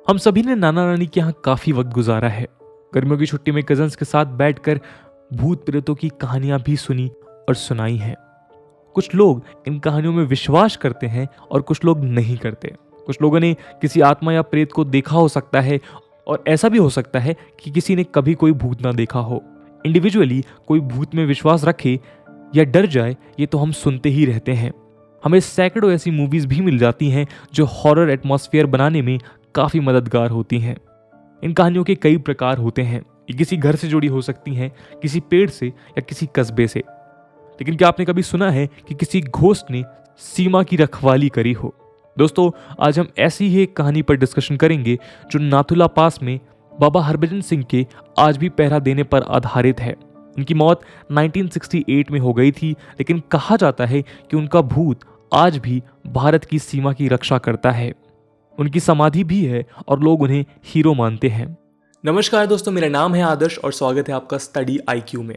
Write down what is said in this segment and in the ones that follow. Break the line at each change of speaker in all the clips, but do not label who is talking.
हम सभी ने नाना नानी के यहाँ काफी वक्त गुजारा है। गर्मियों की छुट्टी में कजन्स के साथ बैठकर भूत प्रेतों की कहानियां भी सुनी और सुनाई हैं। कुछ लोग इन कहानियों में विश्वास करते हैं और कुछ लोग नहीं करते। कुछ लोगों ने किसी आत्मा या प्रेत को देखा हो सकता है और ऐसा भी हो सकता है कि किसी ने कभी कोई भूत ना देखा हो। इंडिविजुअली कोई भूत में विश्वास रखे या डर जाए ये तो हम सुनते ही रहते हैं। हमें सैकड़ों ऐसी मूवीज भी मिल जाती हैं जो हॉरर एटमॉस्फेयर बनाने में काफ़ी मददगार होती हैं। इन कहानियों के कई प्रकार होते हैं। ये किसी घर से जुड़ी हो सकती हैं, किसी पेड़ से या किसी कस्बे से। लेकिन क्या आपने कभी सुना है कि किसी घोस्ट ने सीमा की रखवाली करी हो? दोस्तों, आज हम ऐसी ही एक कहानी पर डिस्कशन करेंगे जो नाथुला पास में बाबा हरभजन सिंह के आज भी पहरा देने पर आधारित है। उनकी मौत 1968 में हो गई थी, लेकिन कहा जाता है कि उनका भूत आज भी भारत की सीमा की रक्षा करता है। उनकी समाधि भी है और लोग उन्हें हीरो मानते हैं।
नमस्कार दोस्तों, मेरा नाम है आदर्श और स्वागत है आपका स्टडी IQ में।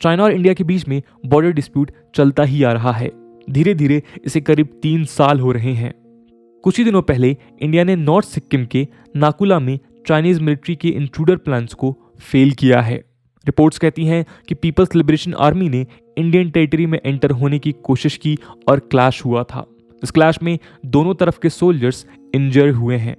चाइना और इंडिया के बीच में बॉर्डर डिस्प्यूट चलता ही आ रहा है। धीरे धीरे इसे करीब 3 साल हो रहे हैं। कुछ ही दिनों पहले इंडिया ने नॉर्थ सिक्किम के नाकुला में चाइनीज मिलिट्री के इंट्रूडर प्लान्स को फेल किया है। रिपोर्ट्स कहती हैं कि पीपल्स लिबरेशन आर्मी ने इंडियन टेरिटरी में एंटर होने की कोशिश की और क्लैश हुआ था। इस क्लैश में दोनों तरफ के सोल्जर्स इंजर हुए हैं।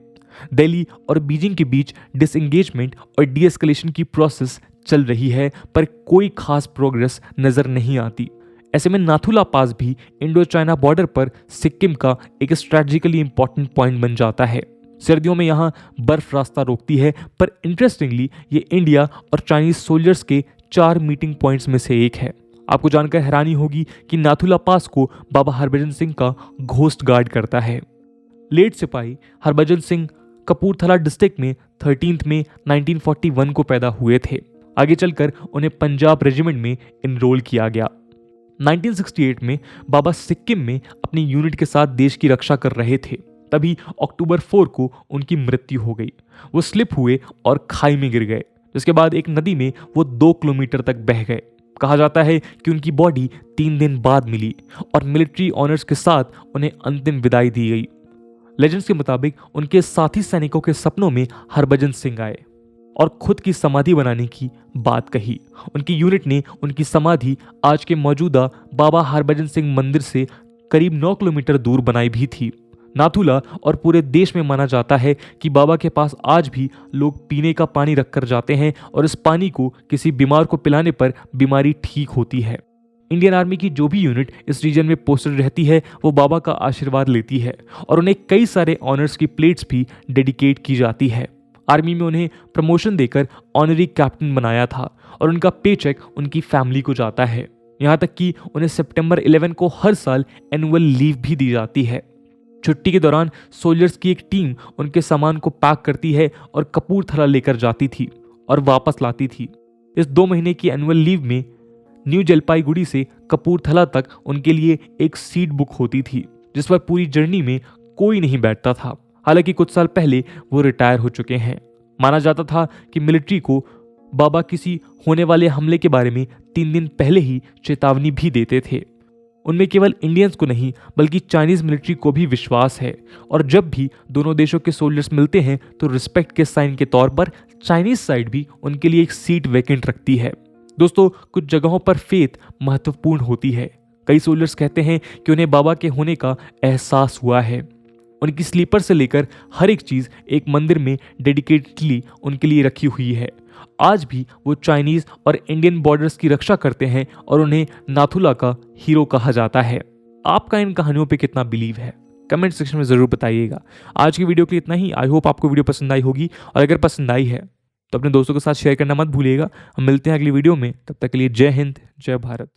दिल्ली और बीजिंग के बीच डिसएंगेजमेंट और डीएस्केलेशन की प्रोसेस चल रही है, पर कोई खास प्रोग्रेस नजर नहीं आती। ऐसे में नाथुला पास भी इंडो चाइना बॉर्डर पर सिक्किम का एक स्ट्रेटेजिकली इंपॉर्टेंट पॉइंट बन जाता है। सर्दियों में यहाँ बर्फ रास्ता रोकती है, पर इंटरेस्टिंगली ये इंडिया और चाइनीज सोल्जर्स के 4 मीटिंग पॉइंट्स में से एक है। आपको जानकर हैरानी होगी कि नाथुला पास को बाबा हरभजन सिंह का घोस्ट गार्ड करता है। लेट सिपाही हरभजन सिंह कपूरथला डिस्ट्रिक्ट में 13 मई 1941 को पैदा हुए थे। आगे चलकर उन्हें पंजाब रेजिमेंट में इनरोल किया गया। 1968 में बाबा सिक्किम में अपनी यूनिट के साथ देश की रक्षा कर रहे थे। तभी अक्टूबर 4 को उनकी मृत्यु हो गई। वो स्लिप हुए और खाई में गिर गए, जिसके बाद एक नदी में वो 2 किलोमीटर तक बह गए। कहा जाता है कि उनकी बॉडी 3 दिन बाद मिली और मिलिट्री ऑनर्स के साथ उन्हें अंतिम विदाई दी गई। लेजेंड्स के मुताबिक उनके साथी सैनिकों के सपनों में हरभजन सिंह आए और खुद की समाधि बनाने की बात कही। उनकी यूनिट ने उनकी समाधि आज के मौजूदा बाबा हरभजन सिंह मंदिर से करीब 9 किलोमीटर दूर बनाई भी थी। नाथुला और पूरे देश में माना जाता है कि बाबा के पास आज भी लोग पीने का पानी रखकर जाते हैं और इस पानी को किसी बीमार को पिलाने पर बीमारी ठीक होती है। इंडियन आर्मी की जो भी यूनिट इस रीजन में पोस्टेड रहती है वो बाबा का आशीर्वाद लेती है और उन्हें कई सारे ऑनर्स की प्लेट्स भी डेडिकेट की जाती है। आर्मी में उन्हें प्रमोशन देकर ऑनरी कैप्टन बनाया था और उनका पे चेक उनकी फैमिली को जाता है। यहाँ तक कि उन्हें सितंबर 11 को हर साल एनुअल लीव भी दी जाती है। छुट्टी के दौरान सोल्जर्स की एक टीम उनके सामान को पैक करती है और कपूरथला लेकर जाती थी और वापस लाती थी। इस 2 महीने की एनुअल लीव में न्यू जलपाईगुड़ी से कपूरथला तक उनके लिए एक सीट बुक होती थी, जिस पर पूरी जर्नी में कोई नहीं बैठता था। हालांकि कुछ साल पहले वो रिटायर हो चुके हैं। माना जाता था कि मिलिट्री को बाबा किसी होने वाले हमले के बारे में 3 दिन पहले ही चेतावनी भी देते थे। उनमें केवल इंडियंस को नहीं बल्कि चाइनीज मिलिट्री को भी विश्वास है और जब भी दोनों देशों के सोल्जर्स मिलते हैं तो रिस्पेक्ट के साइन के तौर पर चाइनीज साइड भी उनके लिए एक सीट वैकेंट रखती है। दोस्तों, कुछ जगहों पर फेथ महत्वपूर्ण होती है। कई सोल्जर्स कहते हैं कि उन्हें बाबा के होने का एहसास हुआ है। उनकी स्लीपर से लेकर हर एक चीज एक मंदिर में डेडिकेटेडली उनके लिए रखी हुई है। आज भी वो चाइनीज और इंडियन बॉर्डर्स की रक्षा करते हैं और उन्हें नाथुला का हीरो कहा जाता है। आपका इन कहानियों पे कितना बिलीव है, कमेंट सेक्शन में जरूर बताइएगा। आज की वीडियो के लिए इतना ही। आई होप आपको वीडियो पसंद आई होगी और अगर पसंद आई है तो अपने दोस्तों के साथ शेयर करना मत भूलिएगा। हम मिलते हैं अगली वीडियो में, तब तक के लिए जय हिंद, जय भारत।